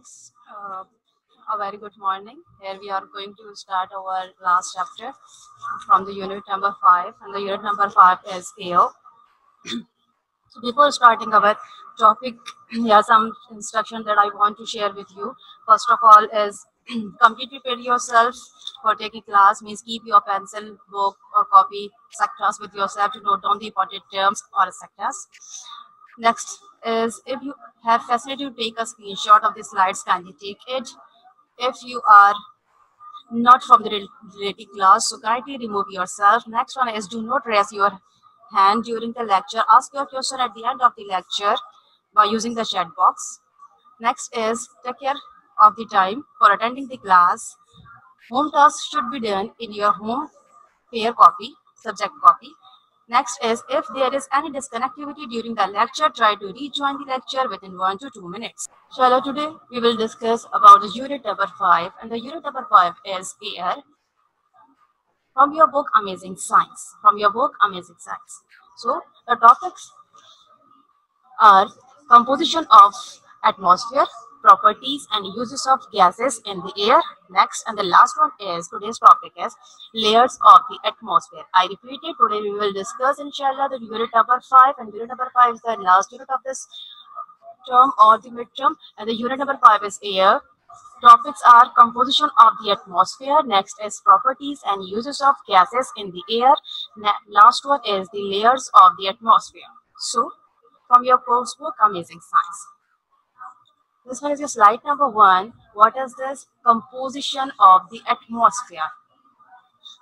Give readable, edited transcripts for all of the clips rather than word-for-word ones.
students, a very good morning. Here we are going to start our last chapter from the unit number 5, and the unit number 5 is air. So before starting our topic, here are some instruction that I want to share with you. First of all is completely prepare yourself for taking class, means keep your pencil, book or copy, sectors with yourself to note down the important terms or sectors. Next is, if you have facility to take a screenshot of the slides, kindly take it. If you are not from the related class, so kindly remove yourself. Next one is, do not raise your hand during the lecture. Ask your question at the end of the lecture by using the chat box. Next is, take care of the time for attending the class. Home tasks should be done in your home pair copy, subject copy. Next is, if there is any disconnectivity during the lecture, try to rejoin the lecture within 1 to 2 minutes. So today we will discuss about the unit number 5, and the unit number 5 is air. From your book Amazing Science. So the topics are composition of atmosphere, properties and uses of gases in the air. Next, and the last one is, today's topic is layers of the atmosphere. I repeat it, today we will discuss inshallah the unit number 5, and unit number 5 is the last unit of this term or the midterm, and the unit number 5 is air. Topics are composition of the atmosphere. Next is properties and uses of gases in the air. Last one is the layers of the atmosphere. So from your course book Amazing Science. This one is your slide number 1. What is this? Composition of the atmosphere.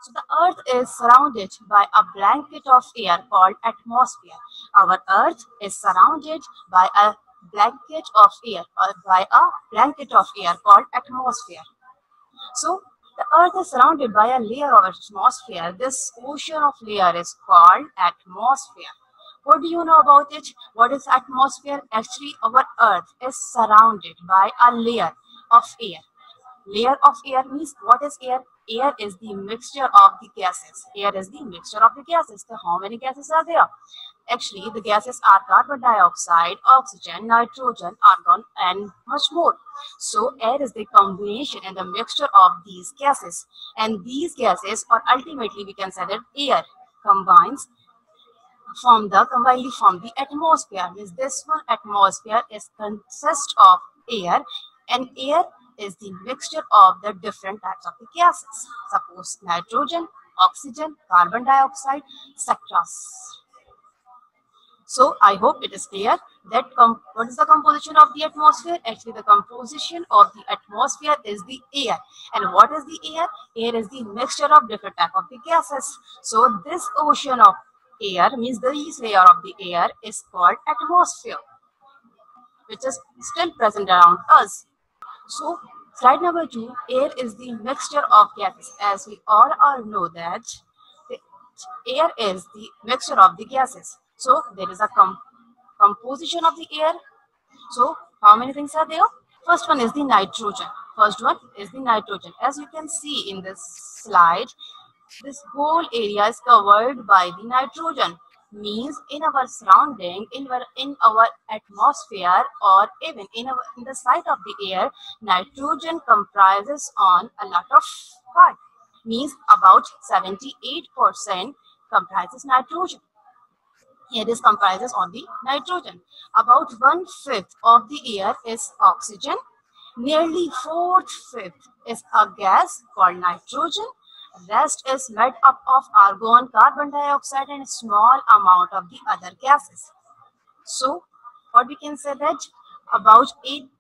So the earth is surrounded by a blanket of air called atmosphere. Our earth is surrounded by a blanket of air, called atmosphere. So the earth is surrounded by a layer of atmosphere. This ocean of layer is called atmosphere. What do you know about it? What is atmosphere? Actually, our earth is surrounded by a layer of air. Layer of air means, what is air? Air is the mixture of the gases. So how many gases are there? Actually, the gases are carbon dioxide, oxygen, nitrogen, argon, and much more. So air is the combination and the mixture of these gases. And these gases, or ultimately we can say that air combines combinedly form the atmosphere. Means this one atmosphere is consists of air, and air is the mixture of the different types of the gases. Suppose nitrogen, oxygen, carbon dioxide, etc. So I hope it is clear that what is the composition of the atmosphere? Actually, the composition of the atmosphere is the air. And what is the air? Air is the mixture of different type of the gases. So this ocean of air, means this layer of the air, is called atmosphere, which is still present around us. So slide number 2, air is the mixture of gases. As we all know that the air is the mixture of the gases. So there is a composition of the air. So how many things are there? First one is the nitrogen. As you can see in this slide, this whole area is covered by the nitrogen. Means in our surrounding, in our atmosphere, or even in the site of the air, nitrogen comprises on a lot of part. Means about 78% comprises nitrogen. Here this comprises on the nitrogen. About 1/5 of the air is oxygen. Nearly 4/5 is a gas called nitrogen. Rest is made up of argon, carbon dioxide, and a small amount of the other gases. So what we can say that about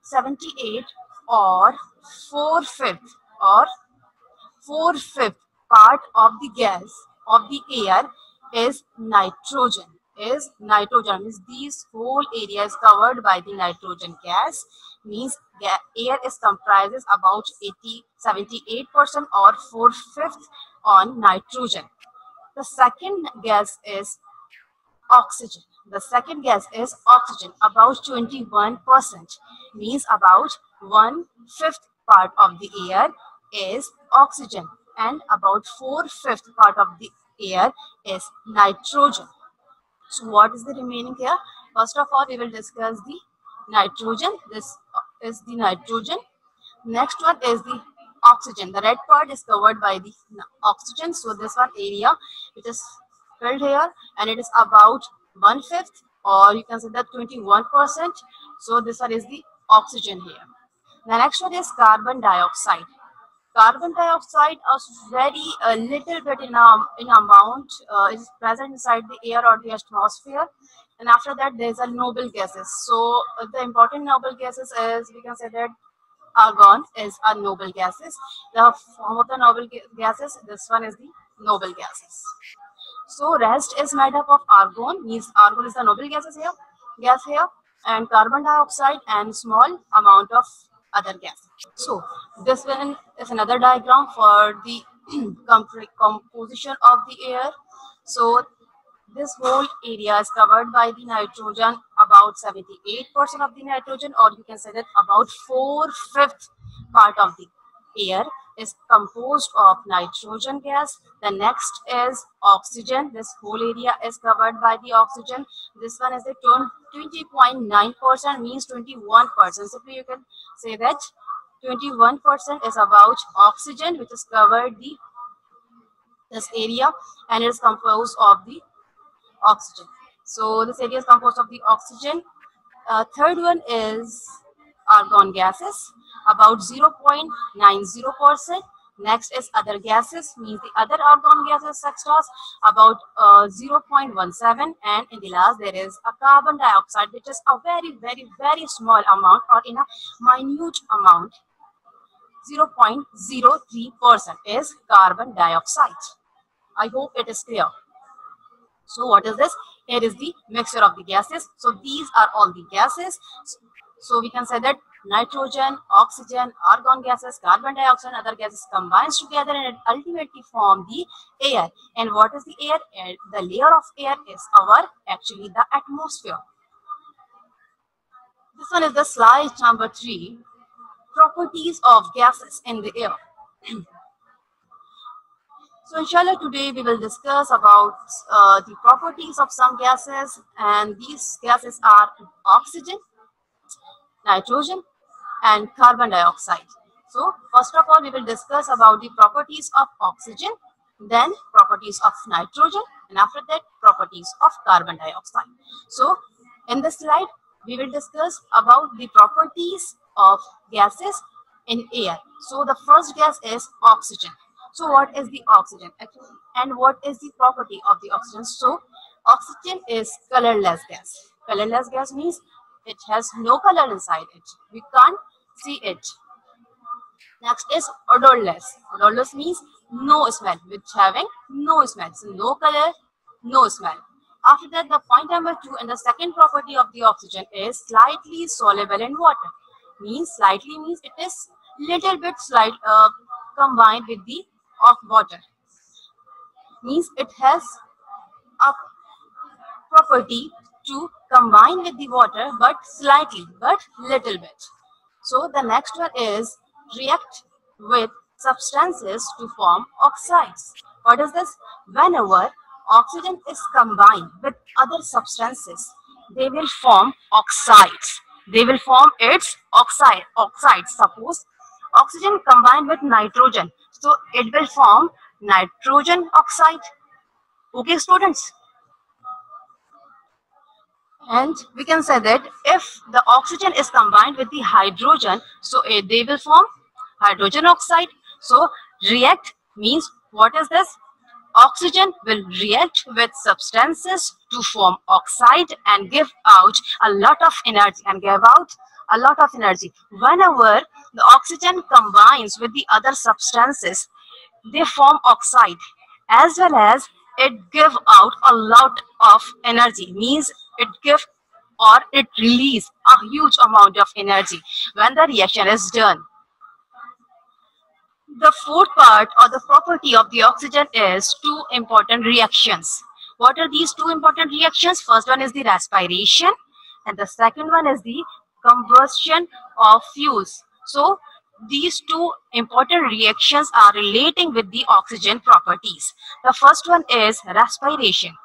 78 or 4/5 part of the gas of the air is nitrogen. Means these whole area is covered by the nitrogen gas. Means air is comprises about 78% or 4/5 on nitrogen. The second gas is oxygen. About 21%. Means about 1/5 part of the air is oxygen, and about 4/5 part of the air is nitrogen. So what is the remaining here? First of all, we will discuss the nitrogen. This is the nitrogen. Next one is the oxygen. The red part is covered by the oxygen. So this one area which is filled here, and it is about 1/5, or you can say that 21%. So this one is the oxygen here. The next one is carbon dioxide. Carbon dioxide is very a little bit in amount is present inside the air or the atmosphere, and after that there is a noble gases. So the important noble gases is, we can say that argon is a noble gases. The form of the noble gases, this one is the noble gases. So rest is made up of argon, means argon is the noble gas here, and carbon dioxide and small amount of other gases. So this one is another diagram for the composition of the air. So this whole area is covered by the nitrogen, about 78% of the nitrogen, or you can say that about 4/5 part of the air is composed of nitrogen gas. The next is oxygen. This whole area is covered by the oxygen. This one is the 20.9%, means 21%. Simply you can say that 21% is about oxygen, which is covered this area, and it is composed of the oxygen. So this area is composed of the oxygen. Third one is argon gases, about 0.90%. Next is other gases, means the other argon gases such as about 0.17, and in the last there is a carbon dioxide, which is a very small amount, or in a minute amount, 0.03% is carbon dioxide. I hope it is clear. So what is this? Here is the mixture of the gases. So these are all the gases. So we can say that nitrogen, oxygen, argon gases, carbon dioxide, and other gases combines together and ultimately form the air. And what is the air? The layer of air is actually the atmosphere. This one is the slide number 3. Properties of gases in the air. So inshallah today we will discuss about the properties of some gases, and these gases are oxygen, nitrogen, and carbon dioxide. So first of all we will discuss about the properties of oxygen, then properties of nitrogen, and after that properties of carbon dioxide. So in this slide we will discuss about the properties of gases in air. So the first gas is oxygen. So what is the oxygen actually, and what is the property of the oxygen? So oxygen is colorless gas. Colorless gas means it has no color inside it. We can't see it. Next is odorless. Odorless means no smell, which having no smell. So no color, no smell. After that, the point number 2 and the second property of the oxygen is slightly soluble in water. Means slightly means it is little bit combined with the of water. Means it has a property to combine with the water, but slightly, but little bit. So the next one is react with substances to form oxides. What is this? Whenever oxygen is combined with other substances, they will form oxides. They will form its oxides. Suppose oxygen combined with nitrogen, so it will form nitrogen oxide. Okay, students? And we can say that if the oxygen is combined with the hydrogen, so they will form hydrogen oxide. So react means what is this? Oxygen will react with substances to form oxide and give out a lot of energy Whenever the oxygen combines with the other substances, they form oxide, as well as it give out a lot of energy. Means it give or it release a huge amount of energy when the reaction is done. The fourth part or the property of the oxygen is 2 important reactions. What are these 2 important reactions? First one is the respiration, and the second one is the combustion of fuels. So these 2 important reactions are relating with the oxygen properties. The first one is respiration.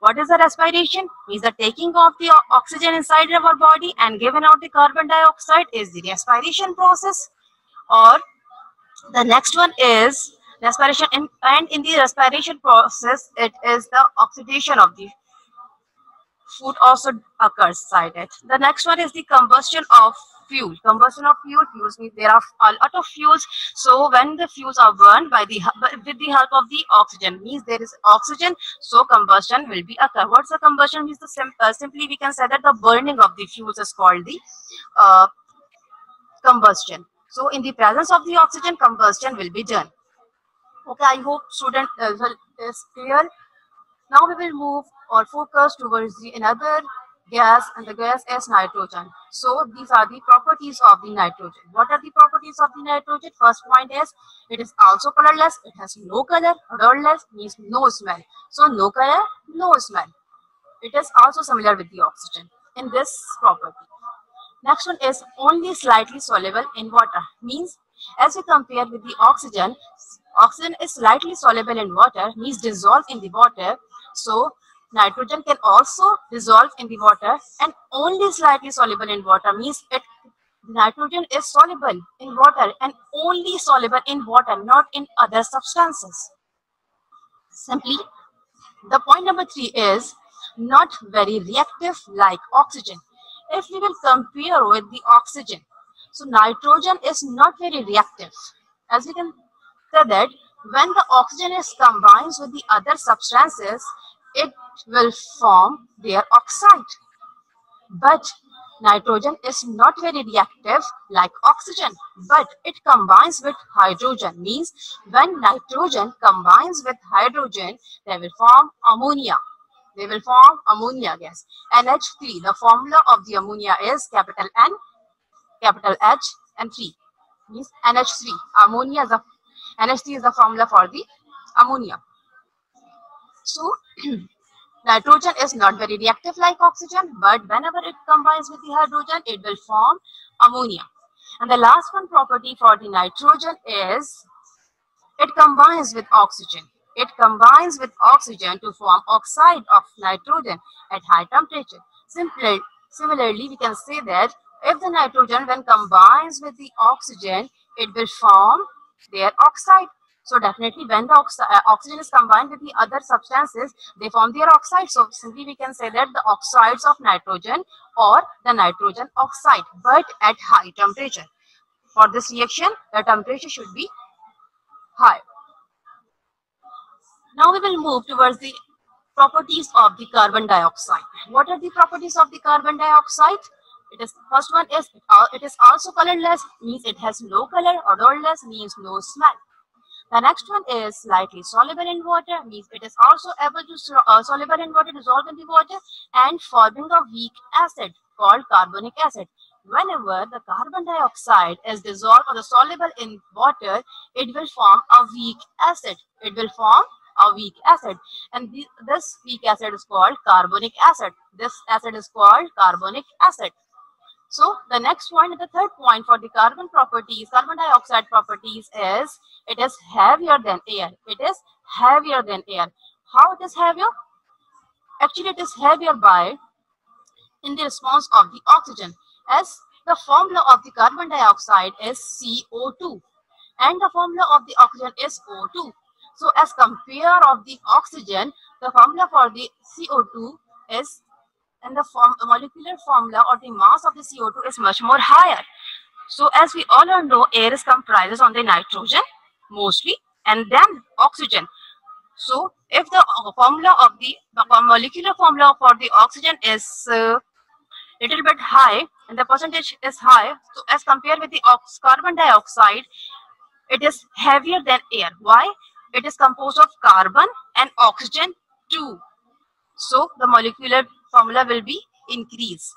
What is the respiration? Means the taking of the oxygen inside our body and giving out the carbon dioxide is the respiration process. Or the next one is respiration, and in the respiration process, it is the oxidation of the food also occurs inside it. The next one is the combustion of fuel. Combustion of fuels means there are a lot of fuels. So when the fuels are burned with the help of the oxygen, means there is oxygen, so combustion will be occur. What's the combustion? Means simply we can say that the burning of the fuels is called the uh, combustion. So in the presence of the oxygen, combustion will be done. Okay, I hope student is clear. Now we will move or focus towards the another gas, and the gas is nitrogen. So these are the properties of the nitrogen. What are the properties of the nitrogen? First point is it is also colorless. It has no color. Odorless means no smell. So no color, no smell. It is also similar with the oxygen in this property. Next one is only slightly soluble in water. Means as we compare with the oxygen, oxygen is slightly soluble in water, means dissolved in the water. So nitrogen can also dissolve in the water, and only slightly soluble in water means nitrogen is soluble in water and only soluble in water, not in other substances. Simply, the point number 3 is not very reactive like oxygen. If we will compare with the oxygen, so nitrogen is not very reactive. As we can say that when the oxygen is combined with the other substances, it will form their oxide. But nitrogen is not very reactive like oxygen, but it combines with hydrogen. Means when nitrogen combines with hydrogen, they will form ammonia. They will form ammonia gas. NH3, the formula of the ammonia is capital N, capital H, and 3. Means NH3. Ammonia is the NH3 is the formula for the ammonia. So nitrogen is not very reactive like oxygen, but whenever it combines with the hydrogen, it will form ammonia. And the last one property for the nitrogen is it combines with oxygen. It combines with oxygen to form oxide of nitrogen at high temperature. Similarly, we can say that if the nitrogen when combines with the oxygen, it will form their oxide. So definitely when the oxygen is combined with the other substances, they form their oxide. So simply we can say that the oxides of nitrogen or the nitrogen oxide, but at high temperature. For this reaction, the temperature should be high. Now we will move towards the properties of the carbon dioxide. What are the properties of the carbon dioxide? First one is it is also colorless, means it has no color. Odorless means no smell. The next one is slightly soluble in water, means it is also able to soluble in water, dissolve in the water, and forming a weak acid called carbonic acid. Whenever the carbon dioxide is dissolved or soluble in water, it will form a weak acid. It will form a weak acid, and this weak acid is called carbonic acid. This acid is called carbonic acid. So the next point, the third point for the carbon dioxide properties is it is heavier than air. It is heavier than air. How it is heavier? Actually, it is heavier by in the response of the oxygen, as the formula of the carbon dioxide is CO2 and the formula of the oxygen is O2. So as compare of the oxygen, the formula for the CO2 is, and the molecular formula or the mass of the CO2 is much more higher. So as we all know, air is comprises on the nitrogen mostly and then oxygen. So if the formula of the molecular formula for the oxygen is little bit high and the percentage is high, so as compared with the carbon dioxide, it is heavier than air. Why? It is composed of carbon and oxygen too. So the molecular formula will be increased.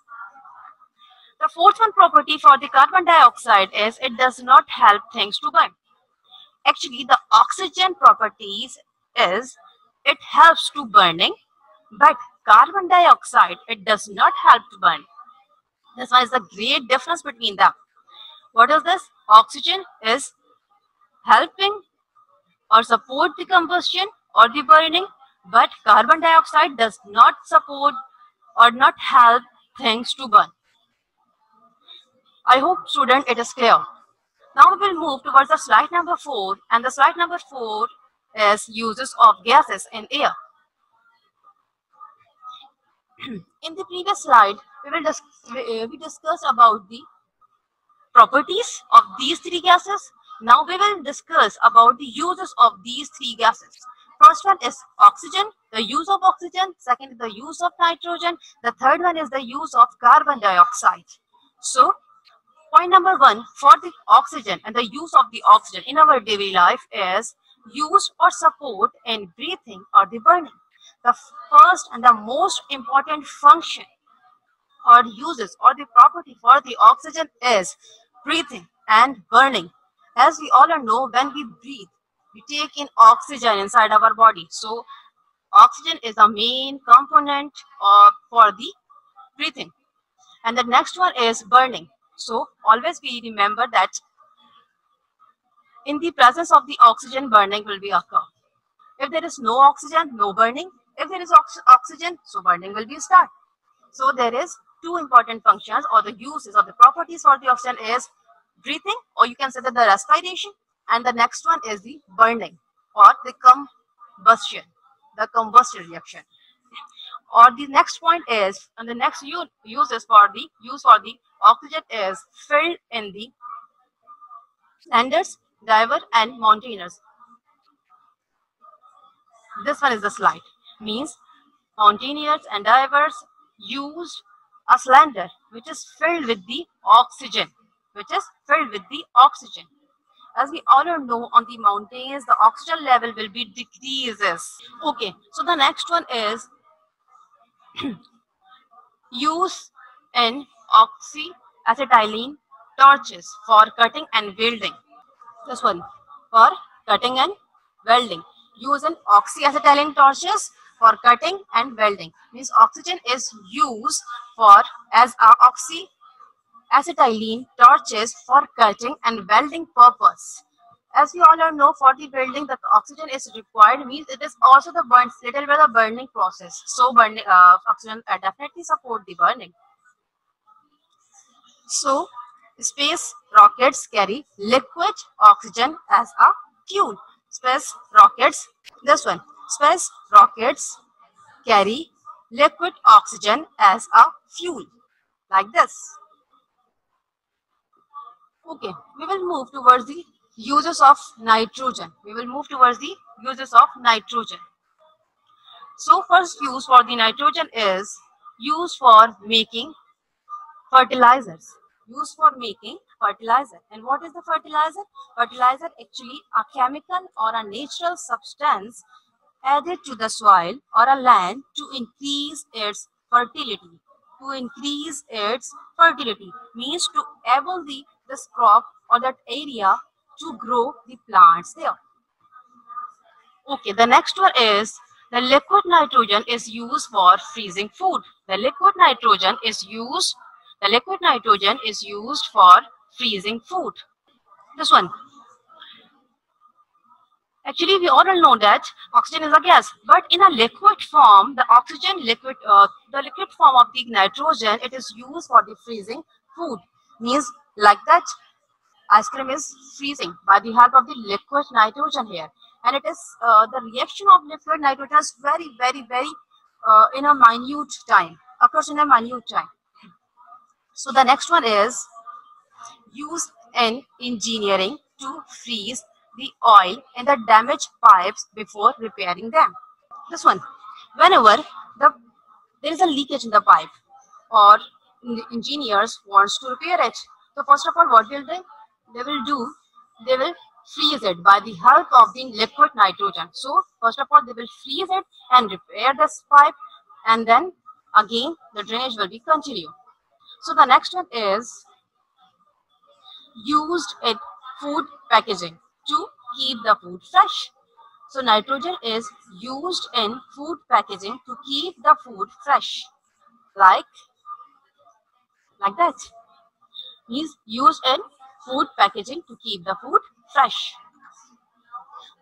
The fourth one property for the carbon dioxide is it does not help things to burn. Actually, the oxygen properties is it helps to burning, but carbon dioxide, it does not help to burn. This one is the great difference between them. What is this? Oxygen is helping or support the combustion or the burning, But carbon dioxide does not support or not help things to burn. I hope, student, it is clear. Now we will move towards the slide number 4, and the slide number 4 is uses of gases in air. In the previous slide, we discussed about the properties of these three gases. Now we will discuss about the uses of these three gases. First one is oxygen, the use of oxygen. Second is the use of nitrogen. The third one is the use of carbon dioxide. So, point number 1 for the oxygen and the use of the oxygen in our daily life is use or support in breathing or the burning. The first and the most important function or uses or the property for the oxygen is breathing and burning. As we all know, when we breathe, we take in oxygen inside our body. So oxygen is a main component for the breathing. And the next one is burning. So always we remember that in the presence of the oxygen, burning will be occur. If there is no oxygen, no burning. If there is oxygen, so burning will be start. So there is two important functions or the uses or the properties for the oxygen is breathing, or you can say that the respiration, and the next one is the burning or the combustion reaction. Or the next point is, and the next uses for the oxygen is filled in the landers, diver and mountaineers. This one is the slide. Means mountaineers and divers used a cylinder which is filled with the oxygen. As we all know, on the mountains, the oxygen level will be decreases. Okay, so the next one is use in oxyacetylene torches for cutting and welding. This one for cutting and welding. Use in oxyacetylene torches for cutting and welding. Means oxygen is used for as a oxyacetylene torches for cutting and welding purpose. As we all know, for the welding, the oxygen is required. Means it is also the little bit of burning process. So burning oxygen definitely support the burning. So space rockets carry liquid oxygen as a fuel. Space rockets carry liquid oxygen as a fuel, like this. Okay, we will move towards the uses of nitrogen. So first use for the nitrogen is used for making fertilizers. And what is the fertilizer? Fertilizer actually a chemical or a natural substance added to the soil or a land to increase its fertility. Means to able this crop or that area to grow the plants there. Okay, the next one is the liquid nitrogen is used for freezing food. The liquid nitrogen is used for freezing food. This one. Actually, we all know that oxygen is a gas, but in a liquid form, the liquid form of the nitrogen, it is used for the freezing food. Means like that, ice cream is freezing by the help of the liquid nitrogen here, and it is the reaction of liquid nitrogen is very, very, very in a minute time, occurs in a minute time. So the next one is used in engineering to freeze the oil in the damaged pipes before repairing them. This one, whenever there is a leakage in the pipe or the engineers wants to repair it, so first of all, what will they will do? They will freeze it by the help of the liquid nitrogen. So first of all, they will freeze it and repair this pipe, and then again the drainage will be continued. So the next one is used in food packaging to keep the food fresh. So nitrogen is used in food packaging to keep the food fresh, like that. Is used in food packaging to keep the food fresh.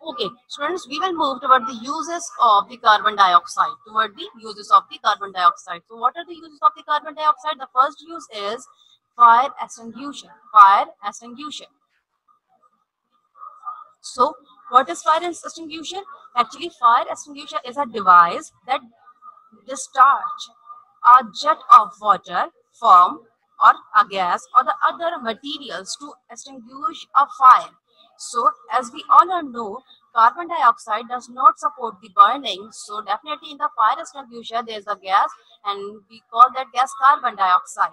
Okay, students, we will move toward the uses of the carbon dioxide. So what are the uses of the carbon dioxide? The first use is fire extinguition. Fire extinguition. So what is fire extinguition? Actually, fire extinguisher is a device that discharge a jet of water, foam, or a gas or the other materials to extinguish a fire. So as we all know, carbon dioxide does not support the burning. So definitely in the fire extinguisher there is a gas and we call that gas carbon dioxide.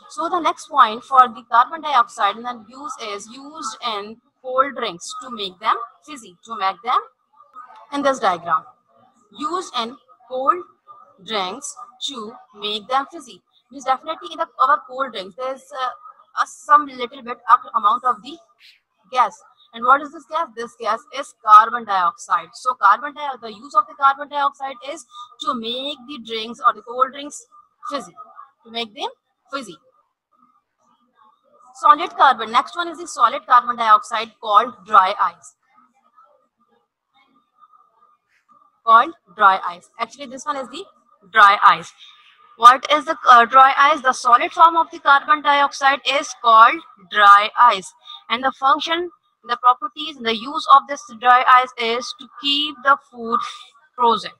So the next point for the carbon dioxide and the use is used in cold drinks to make them fizzy, to make them in this diagram. Used in cold drinks to make them fizzy. Means definitely in our cold drinks there is some little bit amount of the gas. And what is this gas? This gas is carbon dioxide. So the use of the carbon dioxide is to make the drinks or the cold drinks fizzy. To make them fizzy. Solid carbon. Next one is the solid carbon dioxide called dry ice. Actually, this one is the dry ice. What is the dry ice? The solid form of the carbon dioxide is called dry ice. And the function, the properties, the use of this dry ice is to keep the food frozen.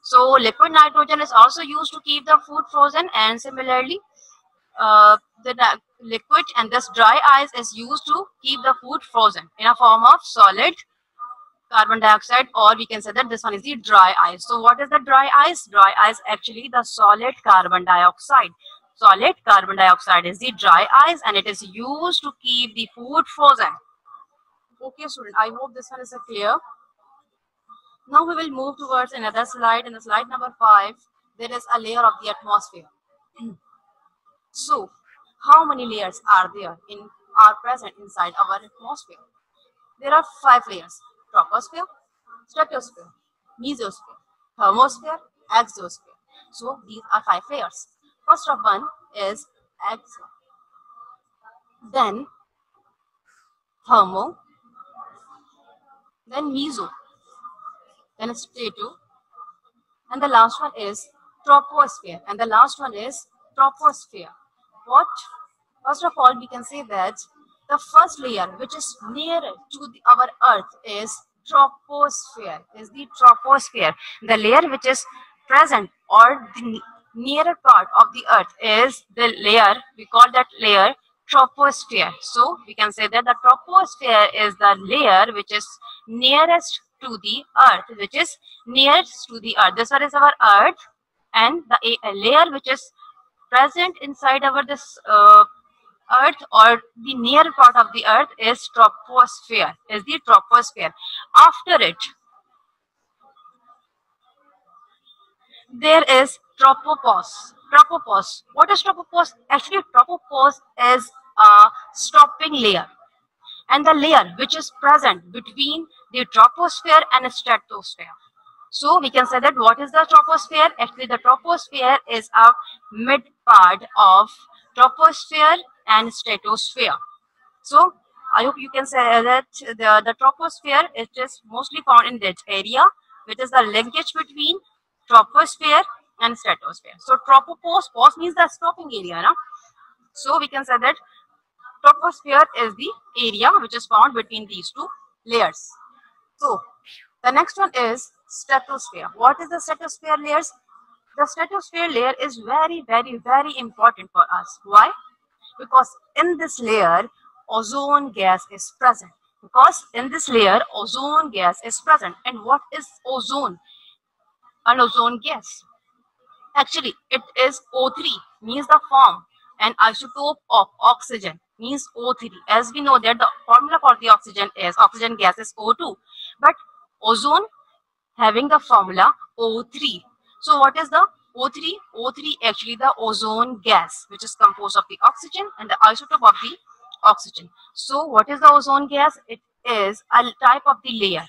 So liquid nitrogen is also used to keep the food frozen, and similarly the liquid and this dry ice is used to keep the food frozen in a form of solid carbon dioxide, or we can say that this one is the dry ice. So what is the dry ice? Dry ice actually the solid carbon dioxide. Solid carbon dioxide is the dry ice and it is used to keep the food frozen. Okay student, I hope this one is clear. Now we will move towards another slide. In the slide number 5, there is a layer of the atmosphere. So how many layers are present inside our atmosphere? There are 5 layers: troposphere, stratosphere, mesosphere, thermosphere, exosphere. So these are 5 layers. First of one is exo, then thermo, then meso, then strato, and the last one is troposphere. What? First of all, we can say that the first layer, which is nearer to our Earth, is troposphere. The layer which is present or the nearer part of the Earth is the layer, we call that layer troposphere. So we can say that the troposphere is the layer which is nearest to the Earth, This one is our Earth, and the layer which is present inside our Earth or the near part of the Earth is troposphere. After it, there is tropopause. What is tropopause? Actually, tropopause is a stopping layer, and the layer which is present between the troposphere and stratosphere. So we can say that what is the troposphere? Actually, the troposphere is a mid part of troposphere and stratosphere. So I hope you can say that the troposphere is just mostly found in that area, which is the linkage between troposphere and stratosphere. So tropopause means the stopping area. No? So we can say that troposphere is the area which is found between these two layers. So the next one is stratosphere. What is the stratosphere layers? The stratosphere layer is very important for us. Why? Because in this layer, ozone gas is present. And what is ozone? An ozone gas. Actually, it is O3, means the form and isotope of oxygen, means O3. As we know that the formula for the oxygen gas is O2, but ozone having the formula O3. So what is the O3? O3 actually the ozone gas, which is composed of the oxygen and the isotope of the oxygen. So what is the ozone gas? It is a type of the layer.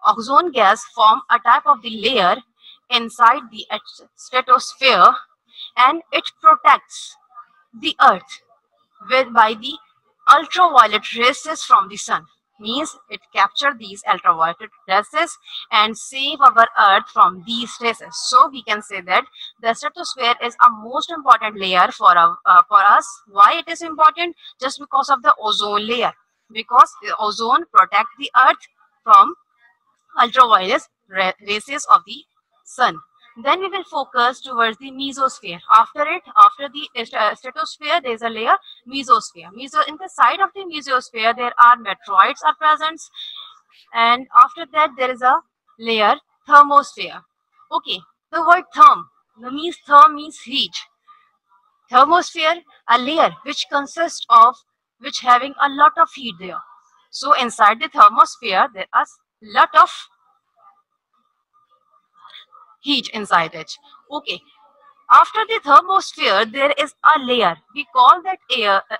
Ozone gas form a type of the layer inside the stratosphere, and it protects the Earth by the ultraviolet rays from the sun. Means it captures these ultraviolet rays and save our earth from these rays. So we can say that the stratosphere is a most important layer for us. Why it is important? Just because of the ozone layer, because the ozone protect the earth from ultraviolet rays of the sun. Then we will focus towards the mesosphere. After the stratosphere, there is a layer mesosphere. In the side of the mesosphere, there are meteoroids are present, and after that, there is a layer thermosphere. Okay, the word therm means heat. Thermosphere, a layer which consists of which having a lot of heat there. So inside the thermosphere, there are lot of heat inside it. Okay. After the thermosphere, there is a layer. We call that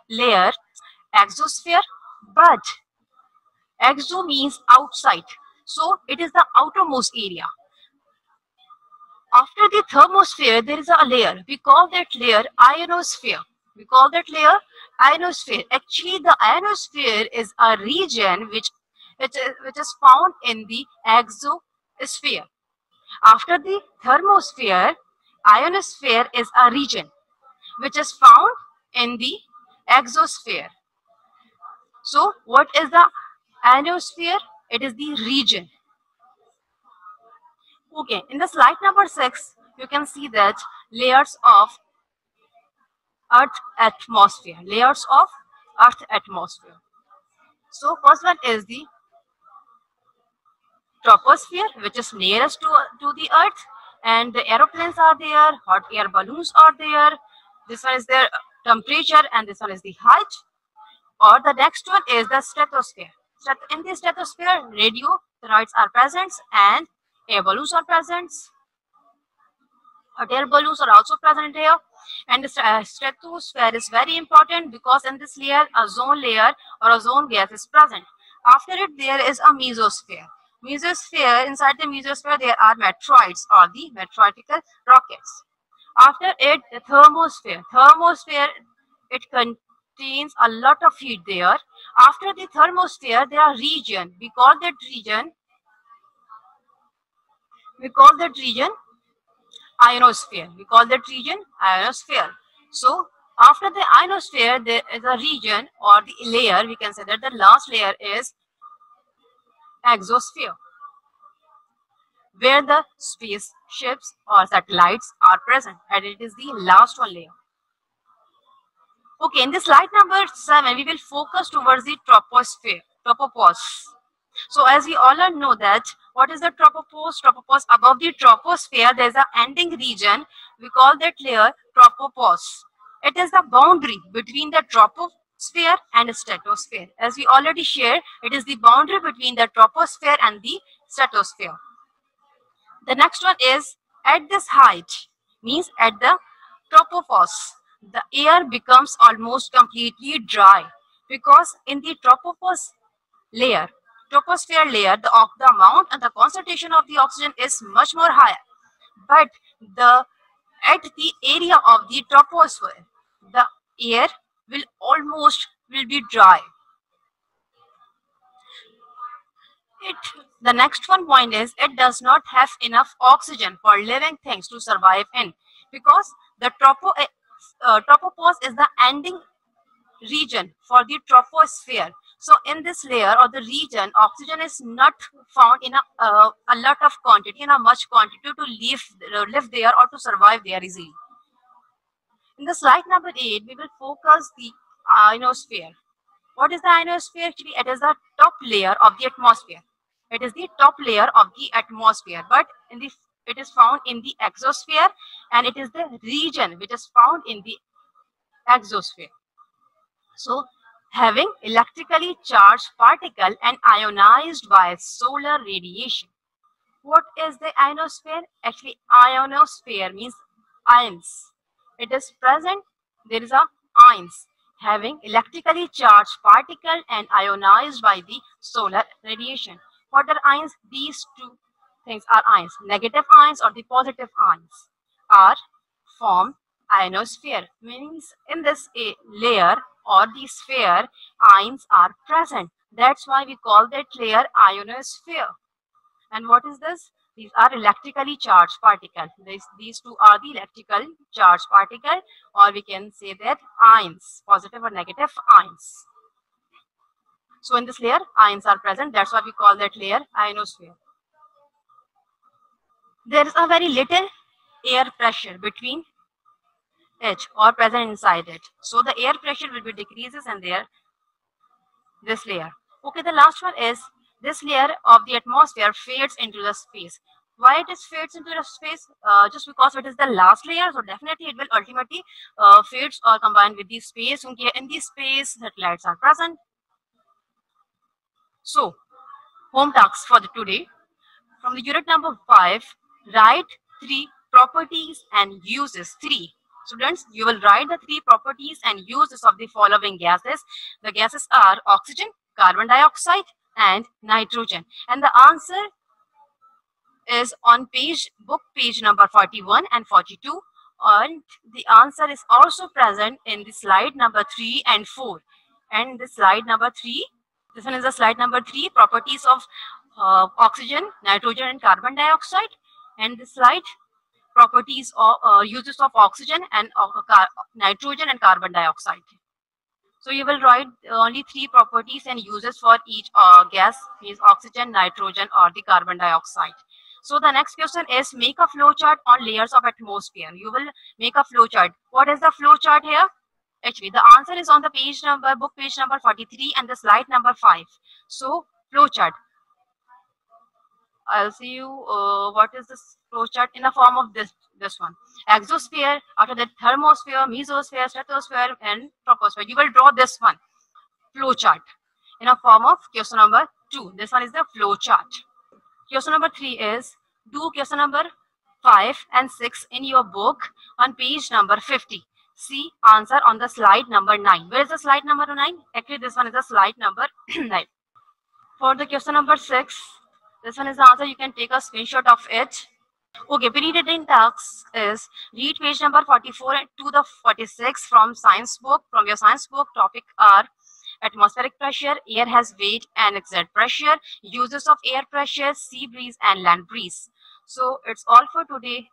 layer exosphere, but exo means outside. So it is the outermost area. After the thermosphere, there is a layer. We call that layer ionosphere. Actually, the ionosphere is a region which is found in the exosphere. After the thermosphere, ionosphere is a region which is found in the exosphere. So, what is the ionosphere? It is the region. Okay, in the slide number 6, you can see that layers of Earth atmosphere. Layers of Earth atmosphere. So, first one is the troposphere, which is nearest to the Earth, and the aeroplanes are there, hot air balloons are there. This one is their temperature, and this one is the height. Or the next one is the stratosphere. In the stratosphere, radio toroids are present and air balloons are present. Hot air balloons are also present here. And the stratosphere is very important because in this layer, ozone layer or ozone gas is present. After it, there is a mesosphere. Inside the mesosphere, there are meteoroids or the meteoritical rockets. After it, the thermosphere. It contains a lot of heat there. After the thermosphere, there are region. We call that region ionosphere. So after the ionosphere, there is a region or the layer. We can say that the last layer is exosphere, where the spaceships or satellites are present, and it is the last one layer. Okay, in this slide number 7, we will focus towards the tropopause. So as we all know that, what is the tropopause? Tropopause, above the troposphere, there is an ending region. We call that layer tropopause. It is the boundary between the troposphere and the stratosphere. As we already shared, it is the boundary between the troposphere and the stratosphere. The next one is at this height, means at the tropopause, the air becomes almost completely dry because in the troposphere layer, the amount and the concentration of the oxygen is much more higher. But at the area of the troposphere, the air will be dry. The next one point is it does not have enough oxygen for living things to survive in, because the tropopause is the ending region for the troposphere. So in this layer or the region, oxygen is not found in a lot of quantity, in a much quantity to live there or to survive there easily. In the slide number 8, we will focus the ionosphere. What is the ionosphere? Actually, it is the top layer of the atmosphere. It is the top layer of the atmosphere, but it is found in the exosphere, and it is the region which is found in the exosphere. So, having electrically charged particle and ionized by solar radiation. What is the ionosphere? Actually, ionosphere means ions. It is present, there is a ions, having electrically charged particle and ionized by the solar radiation. What are ions? These two things are ions. Negative ions or the positive ions form ionosphere. Means in this layer or the sphere, ions are present. That's why we call that layer ionosphere. And what is this? These are electrically charged particles. These two are the electrical charged particle, or we can say that ions, positive or negative ions. So in this layer, ions are present. That's why we call that layer ionosphere. There is a very little air pressure between it or present inside it. So the air pressure will be decreases in this layer. Okay, the last one is this layer of the atmosphere fades into the space. Why it is fades into the space? Just because it is the last layer, so definitely it will ultimately fades or combine with the space. Okay, in the space, satellites are present. So, home tasks for the today. From the unit number 5, write 3 properties and uses. 3. Students, you will write the 3 properties and uses of the following gases. The gases are oxygen, carbon dioxide, and nitrogen. And the answer is on book page number 41 and 42. And the answer is also present in the slide number 3 and 4. And the slide number 3, this one is the slide number 3, properties of oxygen, nitrogen, and carbon dioxide. And the slide, properties of uses of oxygen and nitrogen and carbon dioxide. So you will write only 3 properties and uses for each gas, means oxygen, nitrogen, or the carbon dioxide. So the next question is make a flow chart on layers of atmosphere. You will make a flow chart. What is the flow chart here? Actually, the answer is on the book page number 43 and the slide number 5. So flow chart. I'll see you what is this flow chart in the form of this one. Exosphere, after that thermosphere, mesosphere, stratosphere, and troposphere. You will draw this one, flow chart, in a form of question number 2. This one is the flow chart. Question number 3 is, do question number 5 and 6 in your book on page number 50. See answer on the slide number 9. Where is the slide number 9? Actually, this one is the slide number 9. For the question number 6, this one is the answer. You can take a screenshot of it. Okay, pre-reading tasks is read page number 44 to the 46 from science book. From your science book, topic are atmospheric pressure, air has weight and exact pressure, uses of air pressure, sea breeze, and land breeze. So it's all for today.